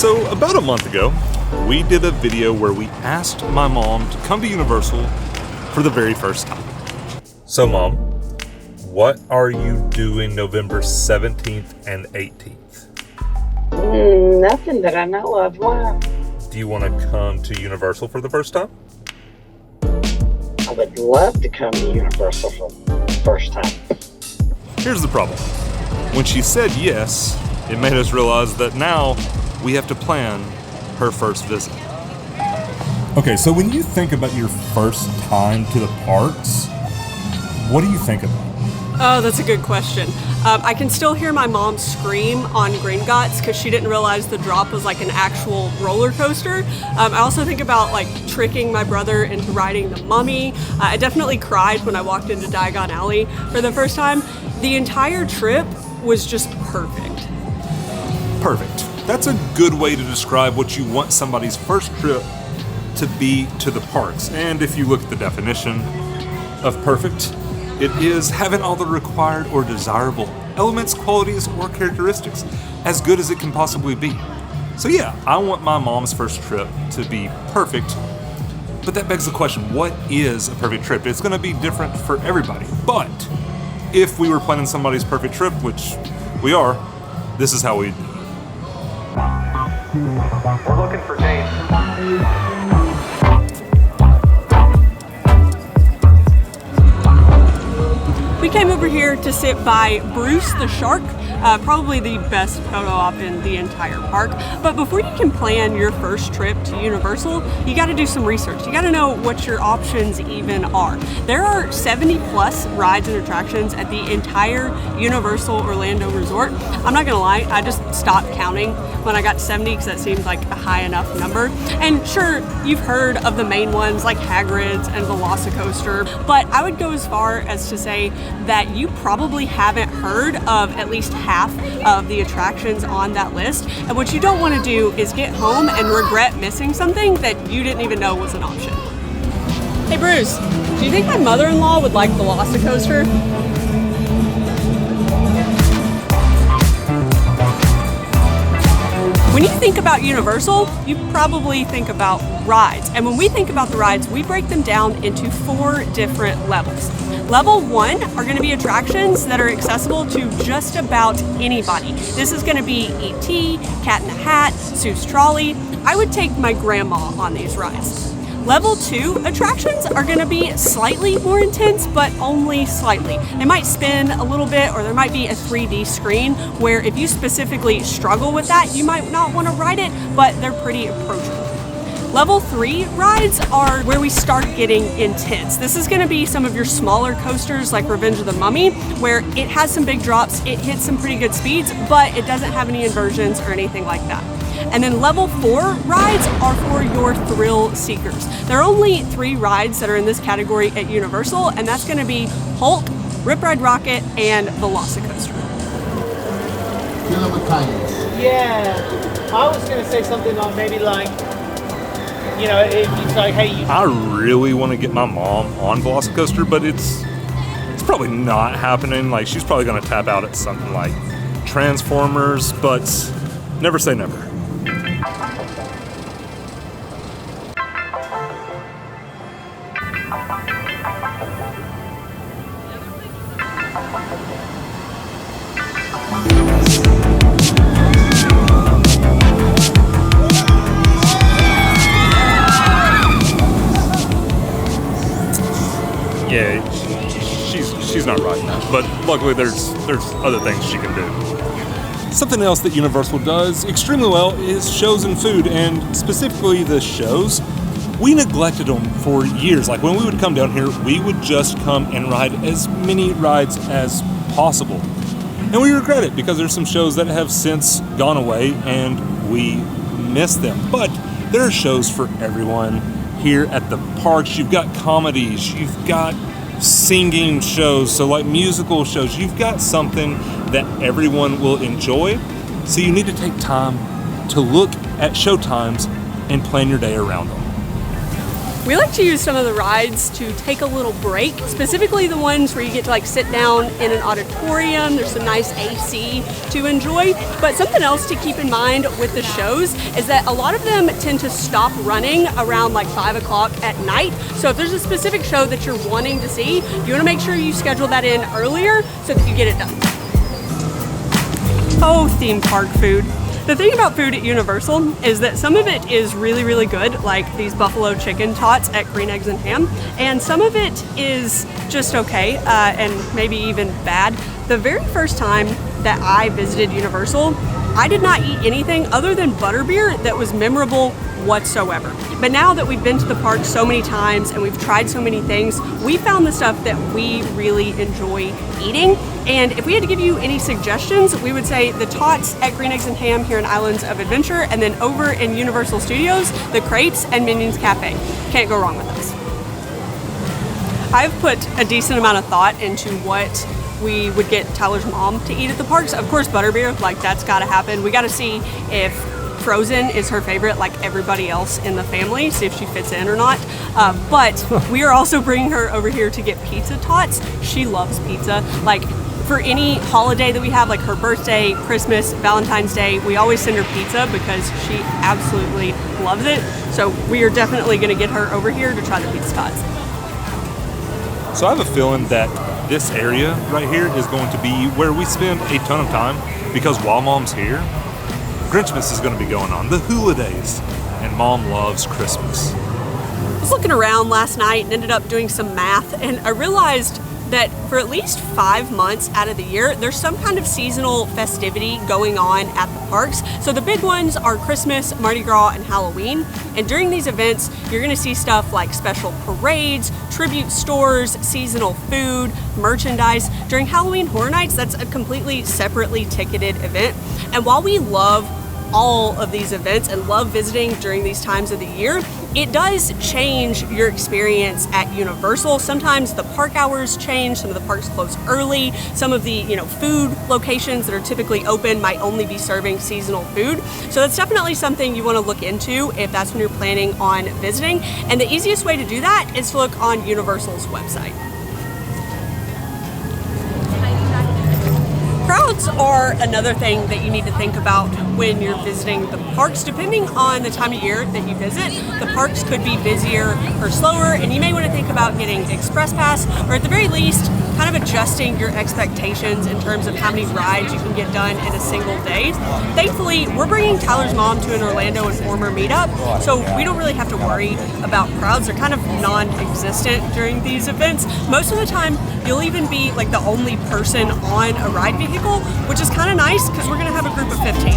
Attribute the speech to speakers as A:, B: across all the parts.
A: So about a month ago, we did a video where we asked my mom to come to Universal for the very first time. So Mom, what are you doing November 17th and 18th?
B: Nothing that I know of. Why?
A: Do you want to come to Universal for the first time?
B: I would love to come to Universal for the first time.
A: Here's the problem. When she said yes, it made us realize that now we have to plan her first visit. Okay, so when you think about your first time to the parks, what do you think about?
C: Oh, that's a good question. I can still hear my mom scream on Gringotts because she didn't realize the drop was like an actual roller coaster. I also think about like tricking my brother into riding the Mummy. I definitely cried when I walked into Diagon Alley for the first time. The entire trip was just perfect.
A: Perfect. That's a good way to describe what you want somebody's first trip to be to the parks. And if you look at the definition of perfect, it is having all the required or desirable elements, qualities, or characteristics as good as it can possibly be. So yeah, I want my mom's first trip to be perfect, but that begs the question, what is a perfect trip? It's gonna be different for everybody, but if we were planning somebody's perfect trip, which we are, this is how we do it.
D: We're looking for Dave.
C: We came over here to sit by Bruce the Shark, probably the best photo op in the entire park. But before you can plan your first trip to Universal, you gotta do some research. You gotta know what your options even are. There are 70 plus rides and attractions at the entire Universal Orlando Resort. I'm not gonna lie, I just stopped counting when I got to 70 because that seemed like a high enough number. And sure, you've heard of the main ones like Hagrid's and Velocicoaster, but I would go as far as to say that you probably haven't heard of at least half of the attractions on that list. And what you don't want to do is get home and regret missing something that you didn't even know was an option. Hey Bruce, do you think my mother-in-law would like Velocicoaster? When you think about Universal, you probably think about rides. And when we think about the rides, we break them down into 4 different levels. Level 1 are gonna be attractions that are accessible to just about anybody. This is gonna be E.T., Cat in the Hat, Seuss Trolley. I would take my grandma on these rides. Level 2 attractions are gonna be slightly more intense, but only slightly. They might spin a little bit, or there might be a 3D screen where if you specifically struggle with that, you might not wanna ride it, but they're pretty approachable. Level 3 rides are where we start getting intense. This is gonna be some of your smaller coasters like Revenge of the Mummy, where it has some big drops, it hits some pretty good speeds, but it doesn't have any inversions or anything like that. And then level 4 rides are for your thrill seekers. There are only 3 rides that are in this category at Universal, and that's gonna be Hulk, Rip Ride Rocket, and Velocicoaster.
E: Kill 'em with kindness.
F: Yeah, I was gonna say something on maybe like, you know, it's like, hey,
A: I really want to get my mom on Velocicoaster, but it's probably not happening. Like, she's probably gonna tap out at something like Transformers, but never say never. Yeah, she's not riding that, but luckily there's other things she can do. Something else that Universal does extremely well is shows and food, and specifically the shows. We neglected them for years. Like when we would come down here, we would just come and ride as many rides as possible. And we regret it because there's some shows that have since gone away and we miss them. But there are shows for everyone here at the parks. You've got comedies, you've got singing shows, so like musical shows. You've got something that everyone will enjoy. So you need to take time to look at show times and plan your day around them.
C: We like to use some of the rides to take a little break, specifically the ones where you get to like sit down in an auditorium. There's some nice AC to enjoy. But something else to keep in mind with the shows is that a lot of them tend to stop running around like 5 o'clock at night. So if there's a specific show that you're wanting to see, you want to make sure you schedule that in earlier so that you get it done. Oh, theme park food. The thing about food at Universal is that some of it is really, really good, like these buffalo chicken tots at Green Eggs and Ham, and some of it is just okay, and maybe even bad. The very first time that I visited Universal, I did not eat anything other than butterbeer that was memorable whatsoever. But now that we've been to the park so many times and we've tried so many things, we found the stuff that we really enjoy eating. And if we had to give you any suggestions, we would say the tots at Green Eggs and Ham here in Islands of Adventure, and then over in Universal Studios, the crepes and Minions Cafe. Can't go wrong with those. I've put a decent amount of thought into what we would get Tyler's mom to eat at the parks. Of course, butterbeer, like that's gotta happen. We gotta see if frozen is her favorite, like everybody else in the family, see if she fits in or not. But we are also bringing her over here to get pizza tots. She loves pizza. Like for any holiday that we have, like her birthday, Christmas, Valentine's Day, we always send her pizza because she absolutely loves it. So we are definitely gonna get her over here to try the pizza tots.
A: So I have a feeling that this area right here is going to be where we spend a ton of time, because while Mom's here, Grinchmas is going to be going on, the hula days, and Mom loves Christmas.
C: I was looking around last night and ended up doing some math, and I realized that for at least 5 months out of the year, there's some kind of seasonal festivity going on at the parks. So the big ones are Christmas, Mardi Gras, and Halloween. And during these events, you're gonna see stuff like special parades, tribute stores, seasonal food, merchandise. During Halloween Horror Nights, that's a completely separately ticketed event. And while we love all of these events and love visiting during these times of the year, it does change your experience at Universal. Sometimes the park hours change, some of the parks close early, some of the food locations that are typically open might only be serving seasonal food. So that's definitely something you want to look into if that's when you're planning on visiting. And the easiest way to do that is to look on Universal's website. Crowds are another thing that you need to think about when you're visiting the parks. Depending on the time of year that you visit, the parks could be busier or slower, and you may want to think about getting Express Pass, or at the very least, kind of adjusting your expectations in terms of how many rides you can get done in a single day. Thankfully, we're bringing Tyler's mom to an Orlando Informer meetup, so we don't really have to worry about crowds. They're kind of non-existent during these events. Most of the time, you'll even be like the only person on a ride vehicle, which is kind of nice because we're going to have a group of 15.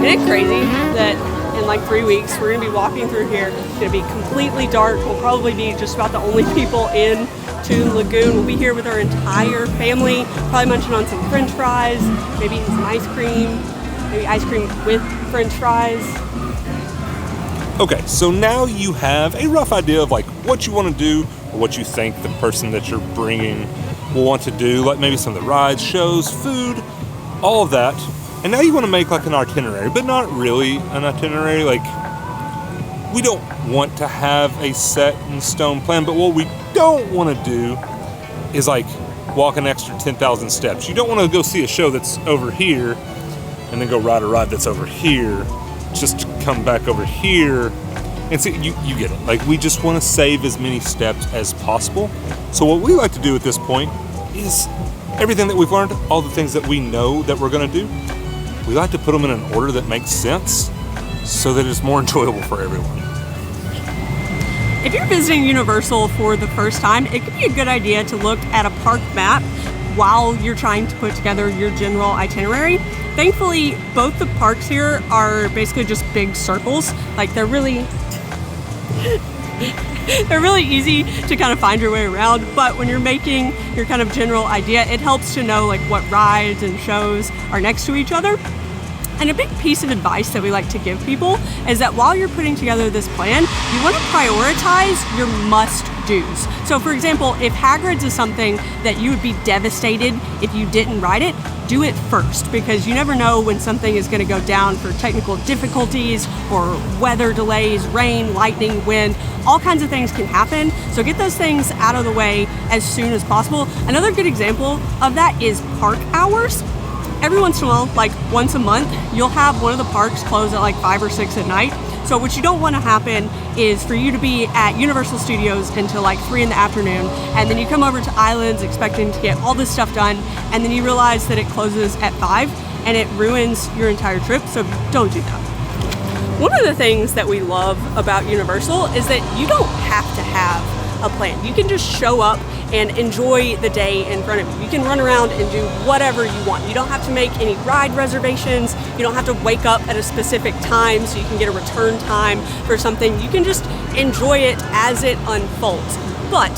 C: Isn't it crazy that in like 3 weeks we're going to be walking through here? It's going to be completely dark. We'll probably be just about the only people in Toon Lagoon. We'll be here with our entire family, probably munching on some French fries, maybe eating some ice cream, maybe ice cream with French fries.
A: Okay, so now you have a rough idea of like what you want to do, or what you think the person that you're bringing will want to do, like maybe some of the rides, shows, food, all of that. And now you want to make like an itinerary, but not really an itinerary. Like, we don't want to have a set in stone plan, but what we don't want to do is like walk an extra 10,000 steps. You don't want to go see a show that's over here and then go ride a ride that's over here, just to come back over here and see. You get it. Like, we just want to save as many steps as possible. So what we like to do at this point is everything that we've learned, all the things that we know that we're going to do, we like to put them in an order that makes sense so that it's more enjoyable for everyone.
C: If you're visiting Universal for the first time, it could be a good idea to look at a park map while you're trying to put together your general itinerary. Thankfully, both the parks here are basically just big circles. Like, they're really easy to kind of find your way around, but when you're making your kind of general idea, it helps to know like what rides and shows are next to each other. And a big piece of advice that we like to give people is that while you're putting together this plan, you want to prioritize your must-dos. So for example, if Hagrid's is something that you would be devastated if you didn't ride it, do it first, because you never know when something is going to go down for technical difficulties or weather delays, rain, lightning, wind, all kinds of things can happen. So get those things out of the way as soon as possible. Another good example of that is park hours. Every once in a while, like once a month, you'll have one of the parks close at like 5 or 6 at night. So what you don't want to happen is for you to be at Universal Studios until like 3 in the afternoon, and then you come over to Islands expecting to get all this stuff done, and then you realize that it closes at 5 and it ruins your entire trip. So don't do that. One of the things that we love about Universal is that you don't have to have a plan. You can just show up and enjoy the day in front of you. You can run around and do whatever you want. You don't have to make any ride reservations. You don't have to wake up at a specific time so you can get a return time for something. You can just enjoy it as it unfolds. But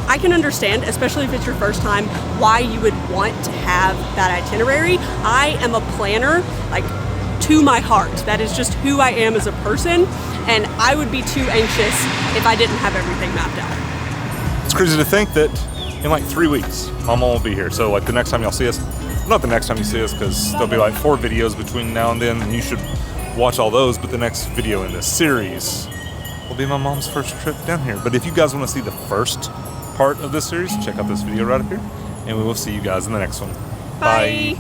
C: I can understand, especially if it's your first time, why you would want to have that itinerary. I am a planner, like, to my heart. That is just who I am as a person, and I would be too anxious if I didn't have everything mapped out.
A: It's crazy to think that in like 3 weeks, my mom will be here. So like the next time y'all see us, not the next time you see us, because there'll be like 4 videos between now and then, and you should watch all those, but the next video in this series will be my mom's first trip down here. But if you guys want to see the first part of this series, check out this video right up here, and we will see you guys in the next one.
C: Bye.